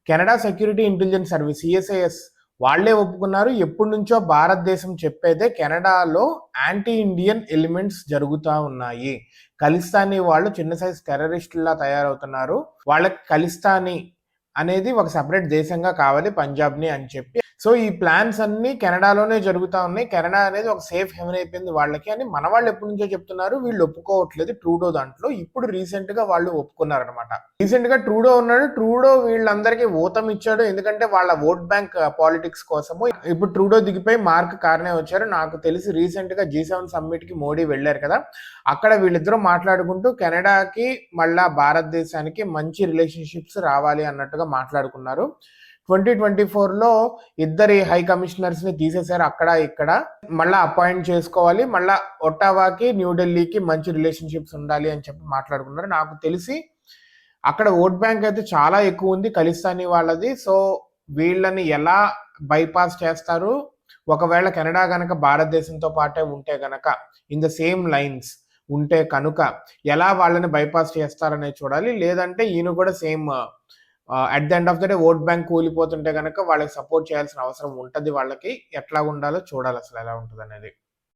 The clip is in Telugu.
కెనడా సెక్యూరిటీ ఇంటెలిజెన్స్ సర్వీస్ సిఎస్ఐఎస్ వాళ్ళే ఒప్పుకున్నారు. ఎప్పటి నుంచో భారతదేశం చెప్పేదే కెనడాలో యాంటీ ఇండియన్ ఎలిమెంట్స్ జరుగుతూ ఉన్నాయి. ఖలిస్తానీ వాళ్ళు చిన్న సైజ్ టెర్రరిస్టుల్లా తయారవుతున్నారు. వాళ్ళకి ఖలిస్తానీ అనేది ఒక సెపరేట్ దేశంగా కావాలి పంజాబ్ని అని చెప్పి. సో ఈ ప్లాన్స్ అన్ని కెనడాలోనే జరుగుతూ ఉన్నాయి. కెనడా అనేది ఒక సేఫ్ హెవెన్ అయిపోయింది వాళ్ళకి అని మన వాళ్ళు ఎప్పటి నుంచో చెప్తున్నారు. వీళ్ళు ఒప్పుకోవట్లేదు ట్రూడో దాంట్లో. ఇప్పుడు రీసెంట్ గా వాళ్ళు ఒప్పుకున్నారనమాట. రీసెంట్ గా ట్రూడో ఉన్నాడు. ట్రూడో వీళ్ళందరికీ ఊతం ఇచ్చాడు. ఎందుకంటే వాళ్ళ ఓట్ బ్యాంక్ పాలిటిక్స్ కోసము. ఇప్పుడు ట్రూడో దిగిపోయి మార్క్ కార్నే వచ్చారు. నాకు తెలిసి రీసెంట్ గా G7 సమ్మిట్ కి మోడీ వెళ్ళారు కదా, అక్కడ వీళ్ళిద్దరూ మాట్లాడుకుంటూ కెనడాకి మళ్ళా భారతదేశానికి మంచి రిలేషన్షిప్స్ రావాలి అన్నట్టుగా మాట్లాడుకున్నారు. 2024లో ఇద్దరి హై కమిషనర్స్ ని తీసేశారు. అక్కడ ఇక్కడ మళ్ళా అపాయింట్ చేసుకోవాలి. మళ్ళా ఒట్టావాకి న్యూఢిల్లీకి మంచి రిలేషన్షిప్స్ ఉండాలి అని చెప్పి మాట్లాడుకున్నారు. నాకు తెలిసి అక్కడ ఓట్ బ్యాంక్ అయితే చాలా ఎక్కువ ఉంది ఖలిస్తానీ వాళ్ళది. సో వీళ్ళని ఎలా బైపాస్ చేస్తారు, ఒకవేళ కెనడా గనక భారతదేశంతో పాటే ఉంటే గనక ఇన్ ద సేమ్ లైన్స్ ఉంటే కనుక ఎలా వాళ్ళని బైపాస్ చేస్తారనేది చూడాలి. లేదంటే ఈయన కూడా same at the end of the day vote bank కూలిపోతుంటే కనుక వాళ్ళకి సపోర్ట్ చేయాల్సిన అవసరం ఉంటుంది. వాళ్ళకి ఎట్లా ఉండాలో చూడాలి అసలు ఎలా ఉంటుంది అనేది.